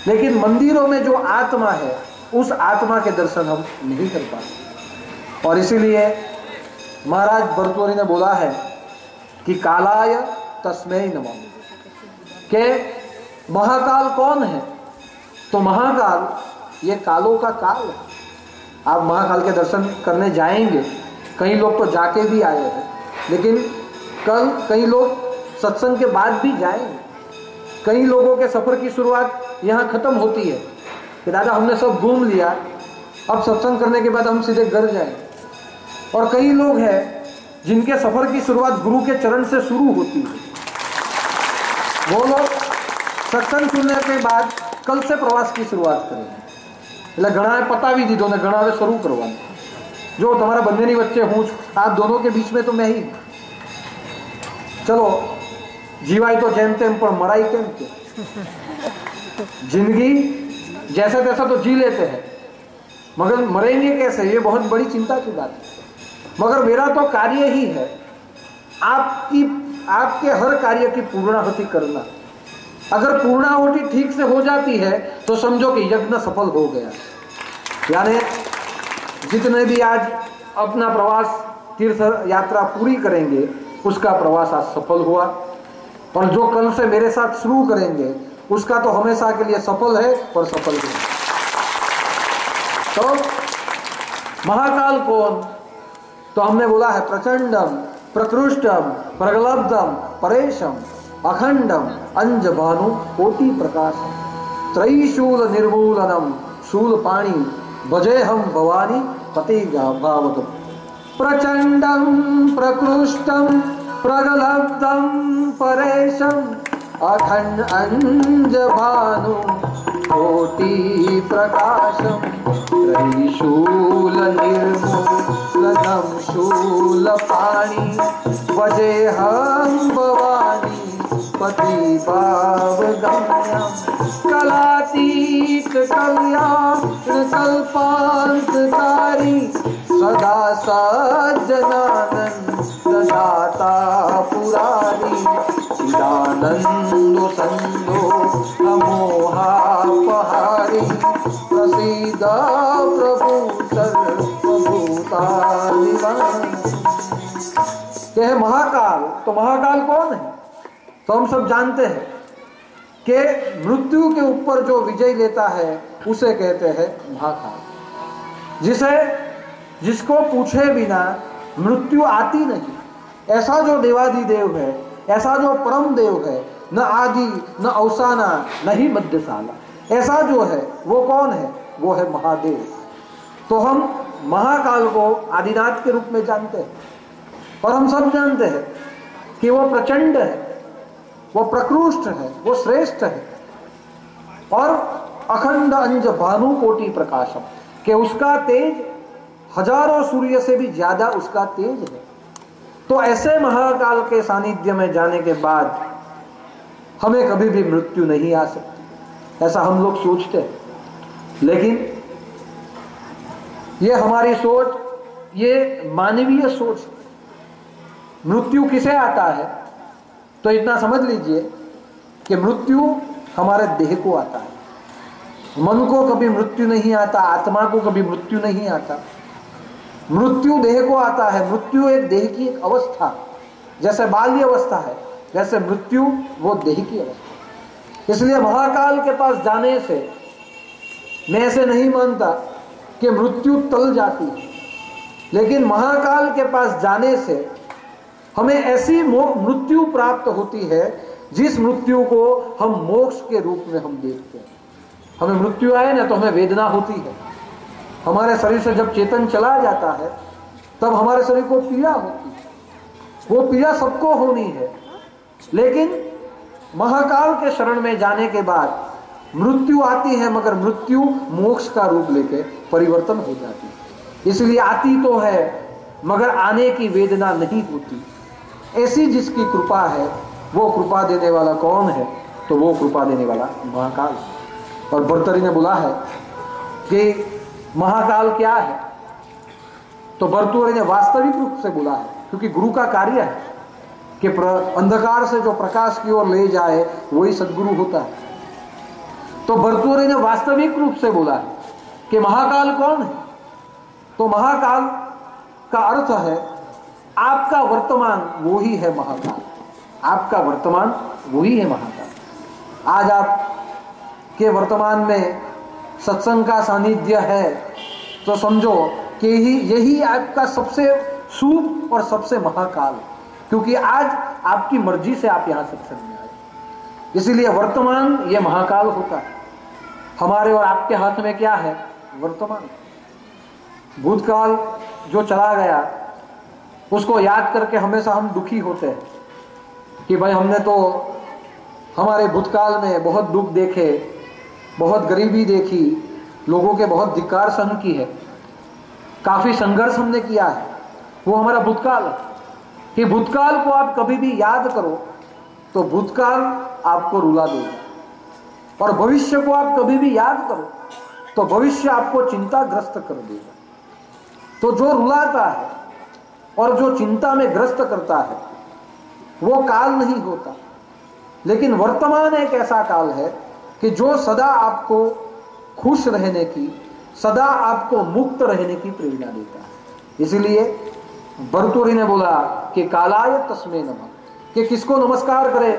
लेकिन मंदिरों में जो आत्मा है उस आत्मा के दर्शन हम नहीं कर पाते। और इसीलिए महाराज भर्तृहरि ने बोला है कि कालाय तस्मै नमः, के महाकाल कौन है? तो महाकाल ये कालों का काल है। आप महाकाल के दर्शन करने जाएंगे, कई लोग तो जाके भी आए हैं, लेकिन कल कई लोग सत्संग के बाद भी जाएंगे। कई लोगों के सफर की शुरुआत यहाँ खत्म होती है कि दादा हमने सब घूम लिया, अब सत्संग करने के बाद हम सीधे घर जाएंगे। और कई लोग हैं जिनके सफर की शुरुआत गुरु के चरण से शुरू होती है, वो लोग सत्संग सुनने के बाद कल से प्रवास की शुरुआत करेंगे। એટલે ઘણા પતા भी दीदो ने घना शुरू करवाना, जो तुम्हारा बंदे नहीं बच्चे हूँ, आप दोनों के बीच में तो मैं ही। चलो जीवाई तो जेम तेम पर मराई केम के, जिंदगी जैसे तैसा तो जी लेते हैं, मगर मरेंगे कैसे, ये बहुत बड़ी चिंता की बात है। मगर मेरा तो कार्य ही है आपके हर कार्य की पूर्णाहुति करना। अगर पूर्णाहुति ठीक से हो जाती है तो समझो कि यज्ञ सफल हो गया। यानी जितने भी आज अपना प्रवास तीर्थ यात्रा पूरी करेंगे उसका प्रवास आज सफल हुआ, और जो कल से मेरे साथ शुरू करेंगे उसका तो हमेशा के लिए सफल है और सफल है। तो महाकाल कौन? तो हमने बोला है प्रचंडम प्रकृष्टम प्रगलब्धम परेशम अखंडम अंजभानु कोटि प्रकाशम त्रैशूल निर्मूलनम शूल पाणी भजे हम भवानी पति भावतम। प्रचंडम प्रकृष्टम प्रगलब्धम परेशम अखंड अंजभानु कोटि प्रकाशम त्रैशूल निर्मूलनम शूल पाणी भजे हम भवानी पति भावगम्यम कलातीत कल्याण कल्पांतकारी सदा सज्जनानंद दाता पुरारी चिदानंदो संदो अमोहापहारी प्रसीद प्रभु सर्वभूताधिपति। यह महाकाल, तो महाकाल कौन है? तो हम सब जानते हैं कि मृत्यु के ऊपर जो विजय लेता है उसे कहते हैं महाकाल। जिसको पूछे बिना मृत्यु आती नहीं, ऐसा जो देवादिदेव है, ऐसा जो परम देव है, न आदि न अवसाना न ही मध्यसाला, ऐसा जो है वो कौन है? वो है महादेव। तो हम महाकाल को आदिनाथ के रूप में जानते हैं, और हम सब जानते हैं कि वो प्रचंड है, वो प्रकृष्ट है, वो श्रेष्ठ है, और अखंड अंज भानु कोटि प्रकाशम, कि उसका तेज हजारों सूर्य से भी ज्यादा उसका तेज है। तो ऐसे महाकाल के सानिध्य में जाने के बाद हमें कभी भी मृत्यु नहीं आ सकती, ऐसा हम लोग सोचते हैं। लेकिन ये हमारी सोच, ये मानवीय सोच। मृत्यु किसे आता है? तो इतना समझ लीजिए कि मृत्यु हमारे देह को आता है। मन को कभी मृत्यु नहीं आता, आत्मा को कभी मृत्यु नहीं आता। मृत्यु देह को आता है। मृत्यु एक देह की एक अवस्था, जैसे बाल्य अवस्था है, वैसे मृत्यु वो देह की अवस्था। इसलिए महाकाल के पास जाने से मैं ऐसे नहीं मानता कि मृत्यु टल जाती है, लेकिन महाकाल के पास जाने से हमें ऐसी मृत्यु प्राप्त होती है जिस मृत्यु को हम मोक्ष के रूप में हम देखते हैं। हमें मृत्यु आए ना तो हमें वेदना होती है। हमारे शरीर से जब चेतन चला जाता है तब हमारे शरीर को पीड़ा होती है। वो पीड़ा सबको होनी है, लेकिन महाकाल के शरण में जाने के बाद मृत्यु आती है, मगर मृत्यु मोक्ष का रूप लेके परिवर्तन हो जाती है। इसलिए आती तो है मगर आने की वेदना नहीं होती। ऐसी जिसकी कृपा है, वो कृपा देने वाला कौन है? तो वो कृपा देने वाला महाकाल। और भर्तृहरि ने बोला है कि महाकाल क्या है, तो भर्तृहरि ने वास्तविक रूप से बोला है, क्योंकि गुरु का कार्य है कि अंधकार से जो प्रकाश की ओर ले जाए वही सद्गुरु होता है। तो भर्तृहरि ने वास्तविक रूप से बोला है कि महाकाल कौन है? तो महाकाल का अर्थ है आपका वर्तमान वो ही है महाकाल, आपका वर्तमान वही है महाकाल। आज आप के वर्तमान में सत्संग का सानिध्य है तो समझो कि यही आपका सबसे शुभ और सबसे महाकाल है, क्योंकि आज आपकी मर्जी से आप यहाँ सत्संग में आए। इसीलिए वर्तमान ये महाकाल होता है। हमारे और आपके हाथ में क्या है? वर्तमान। भूतकाल जो चला गया उसको याद करके हमेशा हम दुखी होते हैं कि भाई हमने तो हमारे भूतकाल में बहुत दुख देखे, बहुत गरीबी देखी, लोगों के बहुत धिक्कार सहन की है, काफी संघर्ष हमने किया है। वो हमारा भूतकाल है कि भूतकाल को आप कभी भी याद करो तो भूतकाल आपको रुला देगा, और भविष्य को आप कभी भी याद करो तो भविष्य आपको चिंताग्रस्त कर देगा। तो जो रुलाता है और जो चिंता में ग्रस्त करता है वो काल नहीं होता, लेकिन वर्तमान एक ऐसा काल है कि जो सदा आपको खुश रहने की, सदा आपको मुक्त रहने की प्रेरणा देता है। इसलिए भर्तृहरि ने बोला कि कालाय तस्मै नमः, कि किसको नमस्कार करे?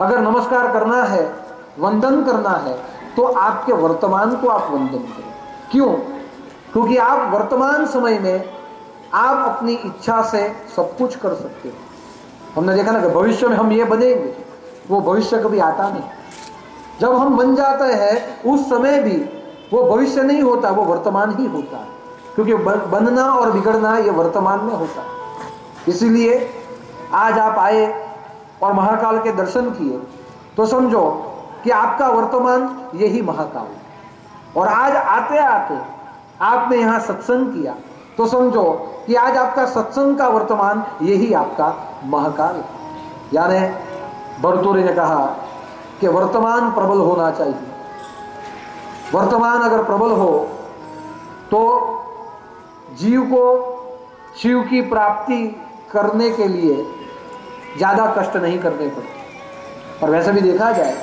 अगर नमस्कार करना है, वंदन करना है, तो आपके वर्तमान को आप वंदन करें। क्यों? क्योंकि आप वर्तमान समय में आप अपनी इच्छा से सब कुछ कर सकते हो। हमने देखा ना कि भविष्य में हम ये बनेंगे, वो भविष्य कभी आता नहीं। जब हम बन जाते हैं उस समय भी वो भविष्य नहीं होता, वो वर्तमान ही होता है, क्योंकि बनना और बिगड़ना ये वर्तमान में होता है। इसीलिए आज आप आए और महाकाल के दर्शन किए तो समझो कि आपका वर्तमान यही महाकाल है। और आज आते आते आपने यहाँ सत्संग किया तो समझो कि आज आपका सत्संग का वर्तमान यही आपका महाकाल है। यानी भर्तृहरि ने कहा कि वर्तमान प्रबल होना चाहिए। वर्तमान अगर प्रबल हो तो जीव को शिव की प्राप्ति करने के लिए ज्यादा कष्ट नहीं करने पड़ते। और वैसे भी देखा जाए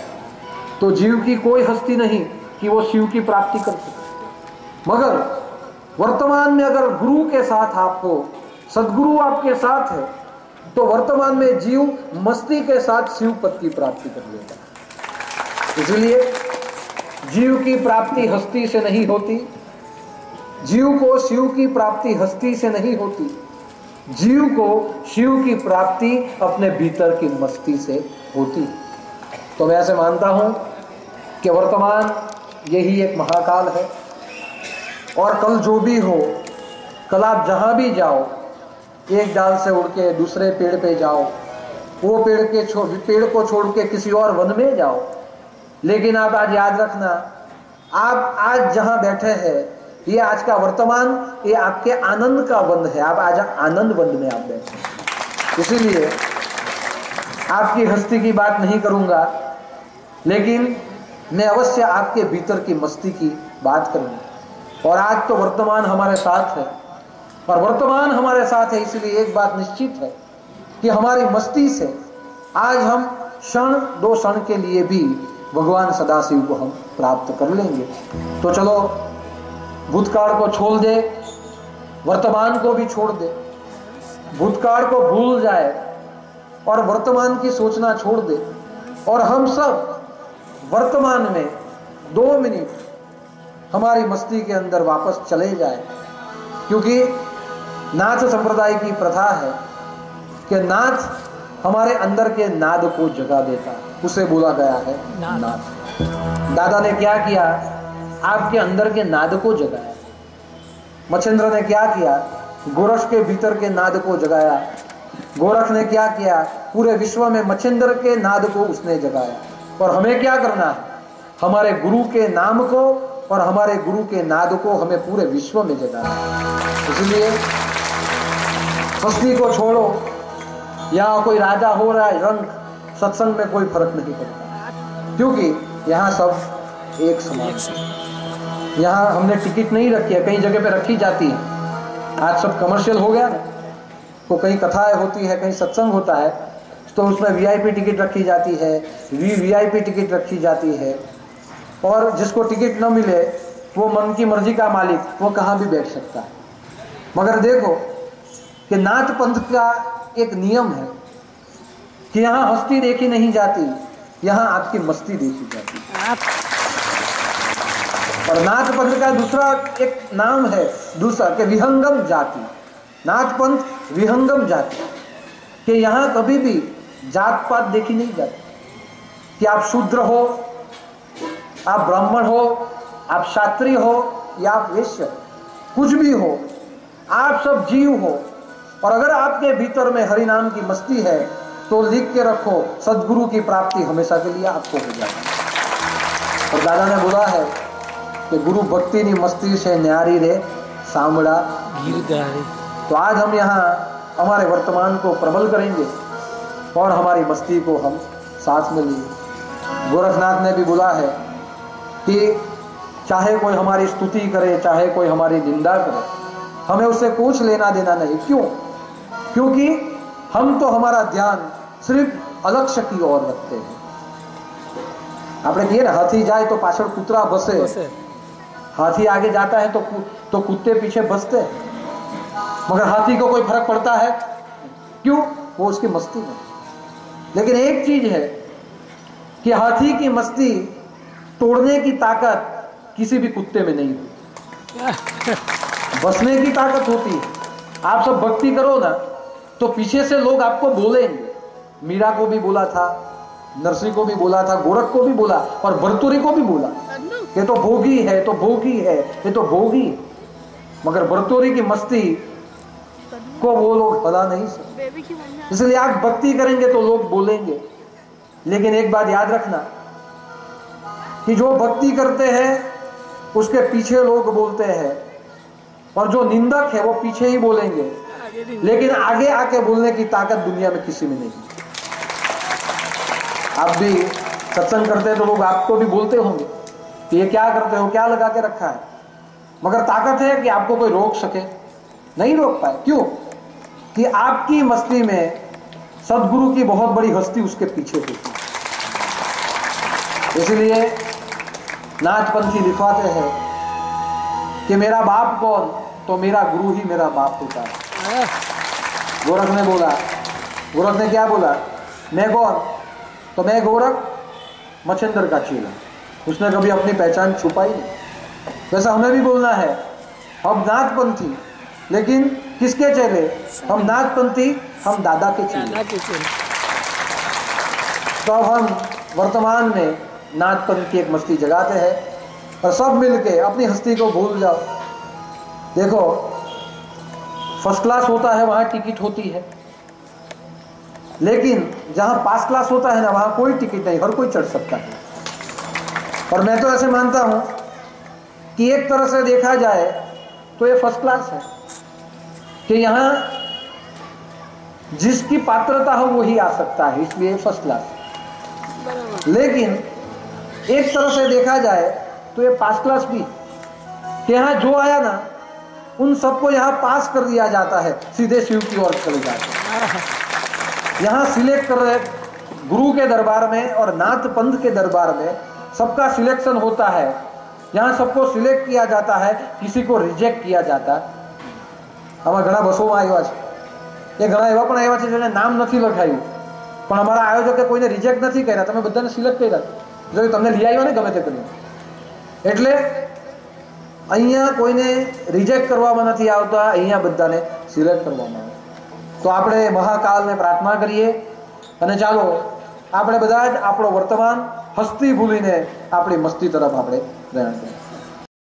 तो जीव की कोई हस्ती नहीं कि वो शिव की प्राप्ति कर सके। मगर वर्तमान में अगर गुरु के साथ आप हो, सदगुरु आपके साथ है, तो वर्तमान में जीव मस्ती के साथ शिव पद की प्राप्ति कर लेगा। इसलिए जीव की प्राप्ति हस्ती से नहीं होती, जीव को शिव की प्राप्ति हस्ती से नहीं होती, जीव को शिव की प्राप्ति अपने भीतर की मस्ती से होती। तो मैं ऐसे मानता हूं कि वर्तमान यही एक महाकाल है। और कल जो भी हो, कल आप जहां भी जाओ, एक डाल से उड़ के दूसरे पेड़ पे जाओ, वो पेड़ को छोड़ के किसी और वन में जाओ, लेकिन आप आज याद रखना, आप आज जहां बैठे हैं ये आज का वर्तमान, ये आपके आनंद का वन है। आप आज आनंद वन में आप बैठे हैं। इसीलिए आपकी हस्ती की बात नहीं करूंगा, लेकिन मैं अवश्य आपके भीतर की मस्ती की बात करूंगा। और आज तो वर्तमान हमारे साथ है, और वर्तमान हमारे साथ है, इसलिए एक बात निश्चित है कि हमारी मस्ती से आज हम क्षण दो क्षण के लिए भी भगवान सदाशिव को हम प्राप्त कर लेंगे। तो चलो भूतकाल को छोड़ दे, वर्तमान को भी छोड़ दे, भूतकाल को भूल जाए और वर्तमान की सोचना छोड़ दे, और हम सब वर्तमान में 2 मिनट हमारी मस्ती के अंदर वापस चले जाए। क्योंकि नाथ संप्रदाय की प्रथा है कि नाथ हमारे अंदर के नाद को जगा देता है, उसे बोला गया है नाथ। दादा ने क्या किया? आपके अंदर के नाद को जगाया। मच्छिंद्र ने क्या किया? गोरख के भीतर के नाद को जगाया। गोरख ने क्या किया? पूरे विश्व में मच्छिंद्र के नाद को उसने जगाया। और हमें क्या करना है? हमारे गुरु के नाम को और हमारे गुरु के नाद को हमें पूरे विश्व में जगाना है। इसलिए मस्ती को छोड़ो, यहाँ कोई राजा हो रहा है रंग, सत्संग में कोई फर्क नहीं पड़ता, क्योंकि यहाँ सब एक समान। यहाँ हमने टिकट नहीं रखी है, कई जगह पे रखी जाती है। आज सब कमर्शियल हो गया ना, तो कहीं कथाएं होती है, कहीं सत्संग होता है, तो उसमें वीआईपी टिकट रखी जाती है, वीआईपी टिकट रखी जाती है। और जिसको टिकट न मिले वो मन की मर्जी का मालिक, वो कहाँ भी बैठ सकता है। मगर देखो कि नाथ पंथ का एक नियम है कि यहाँ हस्ती देखी नहीं जाती, यहाँ आपकी मस्ती देखी जाती है। और नाथ पंथ का दूसरा एक नाम है दूसरा कि विहंगम जाति। नाथ पंथ विहंगम जाति, कि यहाँ कभी भी जात पात देखी नहीं जाती कि आप शूद्र हो, आप ब्राह्मण हो, आप क्षत्रिय हो या आप वैश्य, कुछ भी हो, आप सब जीव हो। और अगर आपके भीतर में हरि नाम की मस्ती है तो लिख के रखो, सद्गुरु की प्राप्ति हमेशा के लिए आपको हो जाएगी। और दादा ने बोला है कि गुरु भक्ति नी मस्ती से न्यारी रे सांवड़ा गिरधारी। तो आज हम यहाँ हमारे वर्तमान को प्रबल करेंगे और हमारी मस्ती को हम साथ में लिए। गोरखनाथ ने भी बोला है कि चाहे कोई हमारी स्तुति करे, चाहे कोई हमारी निंदा करे, हमें उससे कुछ लेना देना नहीं। क्यों? क्योंकि हम तो हमारा ध्यान सिर्फ अलक्ष्य की ओर रखते हैं। आपने कहिए ना, हाथी जाए तो पाछड़ कुतरा बसे, हाथी आगे जाता है तो कुत्ते पीछे बसते हैं। मगर हाथी को कोई फर्क पड़ता है? क्यों? वो उसकी मस्ती में। लेकिन एक चीज है कि हाथी की मस्ती तोड़ने की ताकत किसी भी कुत्ते में नहीं होती, बसने की ताकत होती है। आप सब भक्ति करो ना तो पीछे से लोग आपको बोलेंगे। मीरा को भी बोला था, नरसिंह को भी बोला था, गोरख को भी बोला और भरतुरी को भी बोला, ये तो भोगी है, तो भोगी है, ये तो भोगी। मगर भरतुरी की मस्ती को वो लोग भला नहीं सकते। इसलिए आप भक्ति करेंगे तो लोग बोलेंगे। लेकिन एक बात याद रखना कि जो भक्ति करते हैं उसके पीछे लोग बोलते हैं, और जो निंदक है वो पीछे ही बोलेंगे, लेकिन आगे आके बोलने की ताकत दुनिया में किसी में नहीं। आप भी सत्संग करते हैं तो लोग आपको भी बोलते होंगे कि ये क्या करते हो, क्या लगा के रखा है। मगर ताकत है कि आपको कोई रोक सके? नहीं रोक पाए। क्यों? कि आपकी मस्ती में सदगुरु की बहुत बड़ी हस्ती उसके पीछे होती है। इसलिए नाथपंथी लिखवाते हैं कि मेरा बाप कौन? तो मेरा गुरु ही मेरा बाप होता है। गोरख ने बोला, गोरख ने क्या बोला? मैं कौन? तो मैं गोरख मच्छिंद्र का चेला। उसने कभी अपनी पहचान छुपाई नहीं। वैसा हमें भी बोलना है, हम नाथपंथी, लेकिन किसके चेले? हम नाथपंथी, हम दादा के चेले। तो अब हम वर्तमान में नाथपंथ की एक मस्ती जगाते हैं और सब मिलके अपनी हस्ती को भूल जाओ। देखो, फर्स्ट क्लास होता है वहां टिकट होती है, लेकिन जहां पास क्लास होता है ना, वहां कोई टिकट नहीं, हर कोई चढ़ सकता है। और मैं तो ऐसे मानता हूं कि एक तरह से देखा जाए तो ये फर्स्ट क्लास है, कि यहां जिसकी पात्रता हो वही आ सकता है, इसलिए फर्स्ट क्लास। लेकिन एक तरह से देखा जाए तो ये पास क्लास भी, कि यहां जो आया ना उन सबको यहां पास कर दिया जाता है, सीधे शिव की ओर चले जाते हैं। यहां सिलेक्ट कर रहे गुरु के दरबार में और नाथ पंथ के दरबार में सबका सिलेक्शन होता है। यहां सबको सिलेक्ट किया जाता है, किसी को रिजेक्ट किया जाता है। आमा घણા બસોમાં આવ્યા છે, એ ઘણા એવા પણ આવ્યા છે જેને નામ નથી લખાયું, પણ અમારા આયોજકે કોઈને રિજેક્ટ નથી કર્યા, તમે બધાને સિલેક્ટ કર્યા, જો તમને લઈ આવ્યા ને ગમે તે કરીને। એટલે અહીંયા કોઈને રિજેક્ટ કરવામાં નથી આવતા, અહીંયા બધાને સિલેક્ટ કરવામાં આવે। તો આપણે મહાકાલને પ્રાર્થના કરીએ અને ચાલો આપણે બધા જ આપણો વર્તમાન હસ્તી ભૂલીને આપણી મસ્તી તરફ આપણે પ્રયાણ કરીએ।